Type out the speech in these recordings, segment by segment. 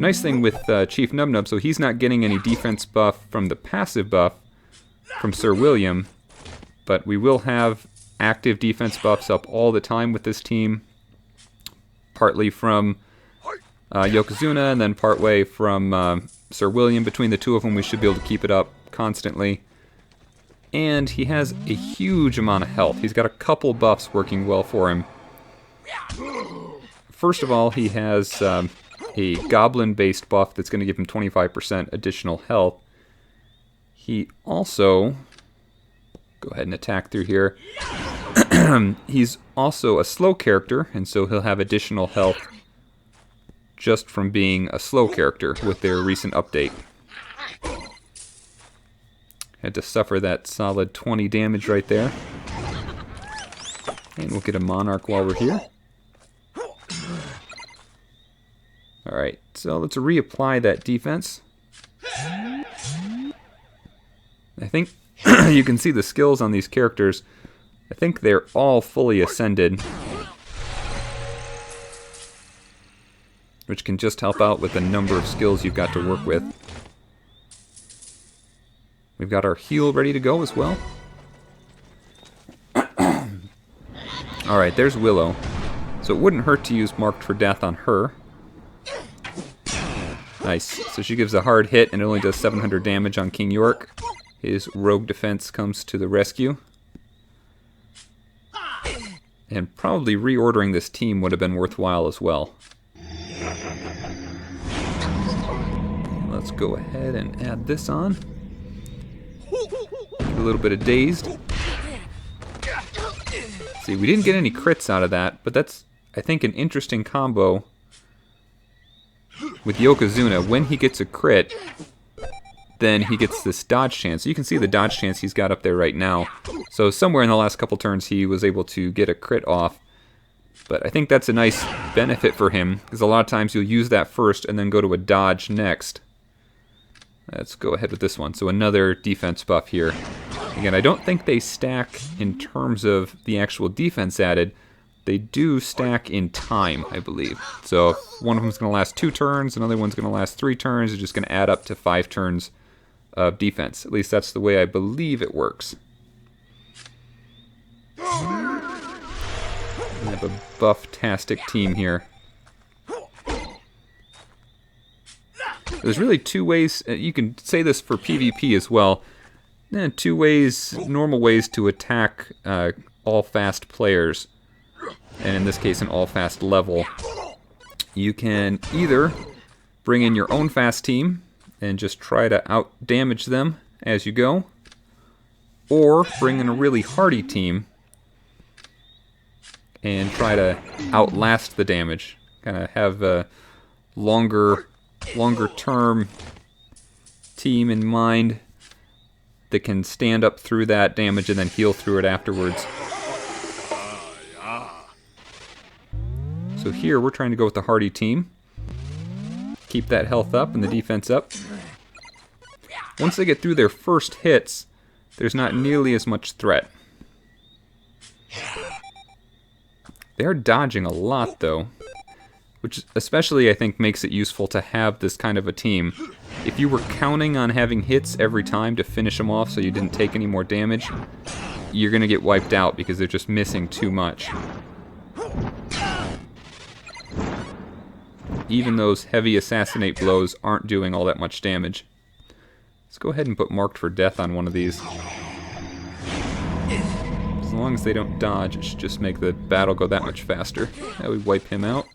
Nice thing with Chief Nubnub, so he's not getting any defense buff from the passive buff from Sir William, but we will have active defense buffs up all the time with this team, partly from Yokozuna and then partway from Sir William. Between the two of them, we should be able to keep it up constantly. And he has a huge amount of health. He's got a couple buffs working well for him. First of all, he has a goblin-based buff that's going to give him 25% additional health. He also... Go ahead and attack through here. He's also a slow character, and so he'll have additional health just from being a slow character with their recent update. Had to suffer that solid 20 damage right there. And we'll get a Monarch while we're here. Alright, so let's reapply that defense. I think you can see the skills on these characters. I think they're all fully ascended, which can just help out with the number of skills you've got to work with. We've got our heal ready to go as well. Alright, there's Willow. So it wouldn't hurt to use Marked for Death on her. Nice. So she gives a hard hit and it only does 700 damage on King York. His rogue defense comes to the rescue. And probably reordering this team would have been worthwhile as well. Let's go ahead and add this on. A little bit of dazed. See, we didn't get any crits out of that, but that's, I think, an interesting combo with Yokozuna. When he gets a crit, then he gets this dodge chance. So you can see the dodge chance he's got up there right now. So somewhere in the last couple turns he was able to get a crit off. But I think that's a nice benefit for him, because a lot of times you'll use that first and then go to a dodge next. Let's go ahead with this one. So another defense buff here. Again, I don't think they stack in terms of the actual defense added. They do stack in time, I believe. So if one of them is going to last 2 turns, another one's going to last 3 turns. It's just going to add up to 5 turns of defense. At least that's the way I believe it works. We have a buff-tastic team here. There's really 2 ways, you can say this for PvP as well, 2 ways, normal ways to attack all fast players, and in this case an all fast level. You can either bring in your own fast team and just try to out-damage them as you go, or bring in a really hardy team and try to outlast the damage. Kind of have a longer term team in mind that can stand up through that damage and then heal through it afterwards. So here we're trying to go with the hardy team. Keep that health up and the defense up. Once they get through their first hits, there's not nearly as much threat. They're dodging a lot though, which especially I think makes it useful to have this kind of a team. If you were counting on having hits every time to finish them off so you didn't take any more damage, you're going to get wiped out because they're just missing too much. Even those heavy assassinate blows aren't doing all that much damage. Let's go ahead and put Marked for Death on one of these. As long as they don't dodge, it should just make the battle go that much faster. That would wipe him out.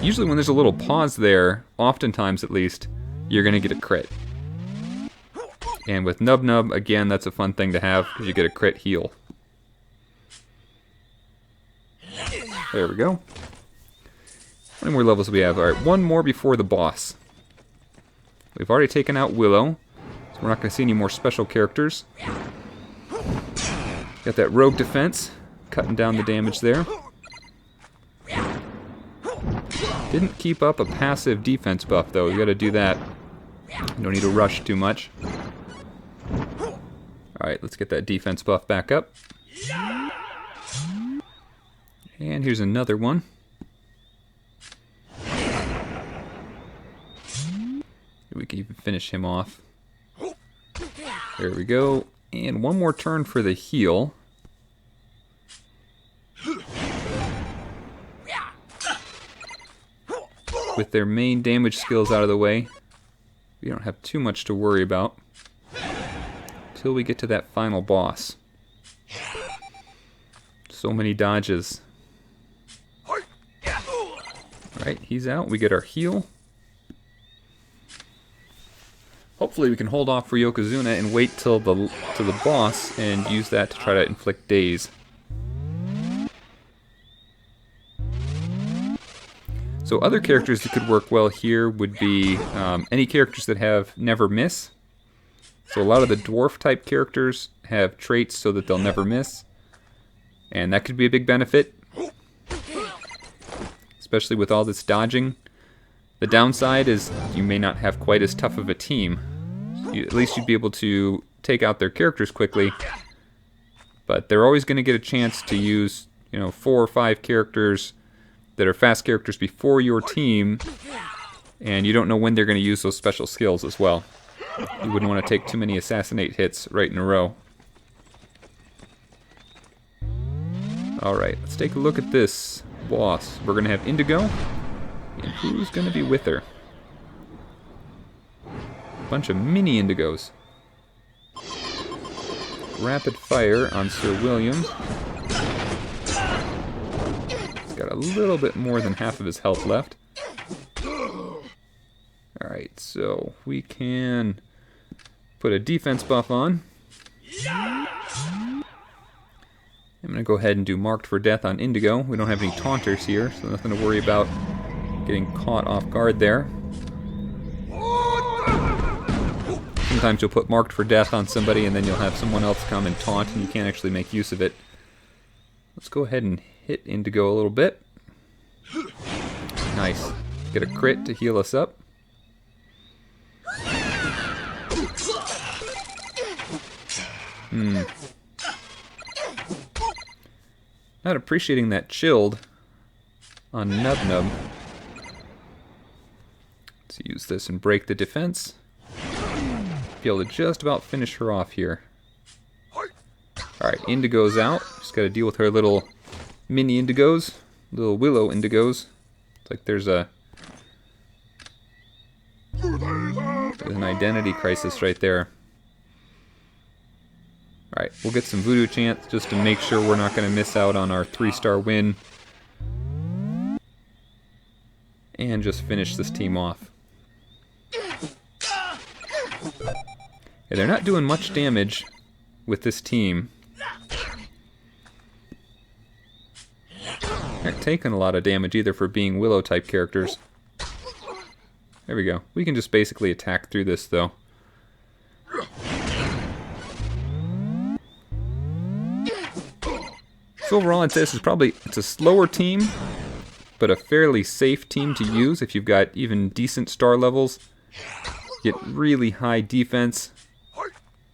Usually when there's a little pause there, oftentimes at least, you're going to get a crit. And with Nub Nub, again, that's a fun thing to have, because you get a crit heal. There we go. How many more levels do we have? Alright, 1 more before the boss. We've already taken out Willow, so we're not going to see any more special characters. Got that rogue defense, cutting down the damage there. Didn't keep up a passive defense buff though, you gotta do that. You don't need to rush too much. Alright, let's get that defense buff back up. And here's another one. We can even finish him off. There we go. And one more turn for the heal. With their main damage skills out of the way, we don't have too much to worry about until we get to that final boss. So many dodges. Alright, he's out. We get our heal. Hopefully we can hold off for Yokozuna and wait till the boss and use that to try to inflict daze. So other characters that could work well here would be any characters that have never miss. So a lot of the dwarf type characters have traits so that they'll never miss. And that could be a big benefit, especially with all this dodging. The downside is you may not have quite as tough of a team. At least you'd be able to take out their characters quickly. But they're always going to get a chance to use, 4 or 5 characters that are fast characters before your team, and you don't know when they're going to use those special skills as well. You wouldn't want to take too many assassinate hits right in a row. Alright, let's take a look at this boss. We're going to have Indigo, and who's going to be with her? A bunch of mini Indigos. Rapid fire on Sir William. Got a little bit more than half of his health left. Alright, so we can put a defense buff on. I'm going to go ahead and do Marked for Death on Indigo. We don't have any taunters here, so nothing to worry about getting caught off guard there. Sometimes you'll put Marked for Death on somebody and then you'll have someone else come and taunt and you can't actually make use of it. Let's go ahead and hit Indigo a little bit. Nice. Get a crit to heal us up. Not appreciating that chilled on Nub Nub. Let's use this and break the defense. Be able to just about finish her off here. Alright, Indigo's out. Just gotta deal with her little mini Indigos. Little Willow Indigos. It's like there's an identity crisis right there. Alright, we'll get some Voodoo Chants just to make sure we're not going to miss out on our 3-star win. And just finish this team off. Yeah, they're not doing much damage with this team. Not taking a lot of damage either for being Willow type characters. There we go. We can just basically attack through this though. So overall I'd say this is it's a slower team, but a fairly safe team to use if you've got even decent star levels. Get really high defense,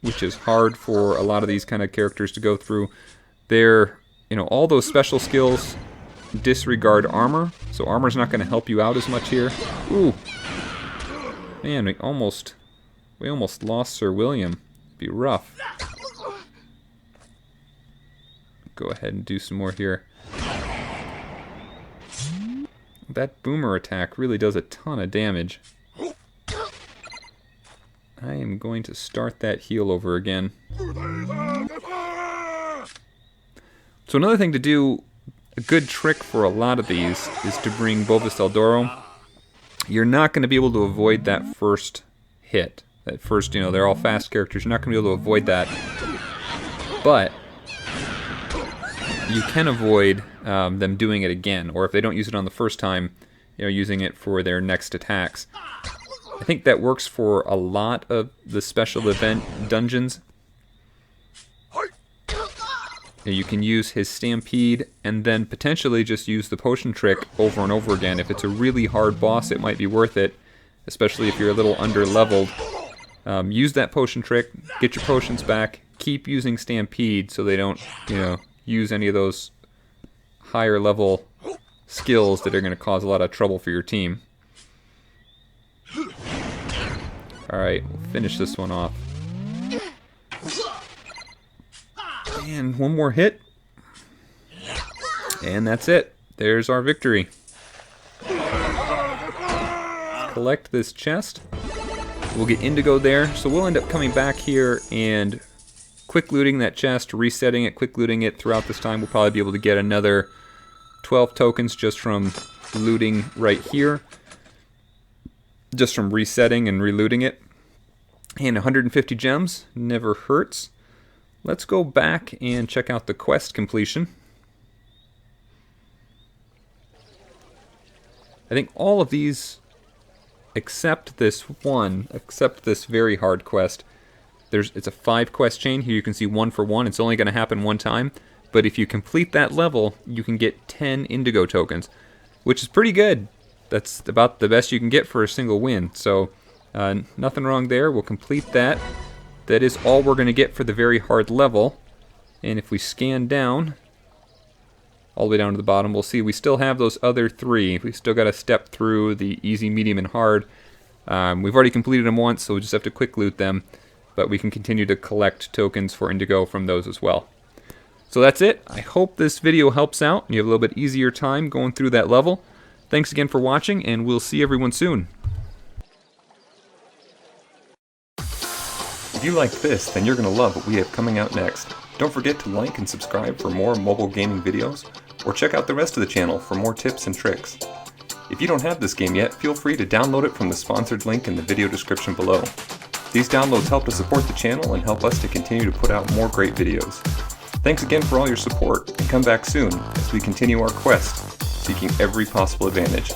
which is hard for a lot of these kind of characters to go through. They're, all those special skills disregard armor, so armor's not going to help you out as much here. Ooh, man, we almost lost Sir William. It'd be rough. Go ahead and do some more here. That boomer attack really does a ton of damage. I am going to start that heal over again. So another thing to do, a good trick for a lot of these, is to bring Bovis del Doro. You're not going to be able to avoid that first hit. That first, they're all fast characters. You're not going to be able to avoid that. But you can avoid them doing it again. Or if they don't use it on the first time, using it for their next attacks. I think that works for a lot of the special event dungeons. You can use his Stampede and then potentially just use the potion trick over and over again. If it's a really hard boss, it might be worth it, especially if you're a little under-leveled. Use that potion trick, get your potions back, keep using Stampede so they don't, use any of those higher level skills that are going to cause a lot of trouble for your team. Alright, we'll finish this one off. And one more hit. And that's it. There's our victory. Collect this chest. We'll get indigo there, so we'll end up coming back here and quick looting that chest, resetting it, quick looting it throughout this time. We'll probably be able to get another 12 tokens just from looting right here. Just from resetting and relooting it. And 150 gems, never hurts. Let's go back and check out the quest completion. I think all of these, except this one, except this very hard quest, it's a 5 quest chain. Here you can see 1 for 1. It's only going to happen 1 time. But if you complete that level, you can get 10 indigo tokens, which is pretty good. That's about the best you can get for a single win. So nothing wrong there. We'll complete that. That is all we're going to get for the very hard level. And if we scan down, all the way down to the bottom, we'll see we still have those other 3. We still got to step through the easy, medium, and hard. We've already completed them once, so we just have to quick loot them. But we can continue to collect tokens for indigo from those as well. So that's it. I hope this video helps out and you have a little bit easier time going through that level. Thanks again for watching, and we'll see everyone soon. If you liked this, then you're going to love what we have coming out next. Don't forget to like and subscribe for more mobile gaming videos, or check out the rest of the channel for more tips and tricks. If you don't have this game yet, feel free to download it from the sponsored link in the video description below. These downloads help to support the channel and help us to continue to put out more great videos. Thanks again for all your support, and come back soon as we continue our quest, seeking every possible advantage.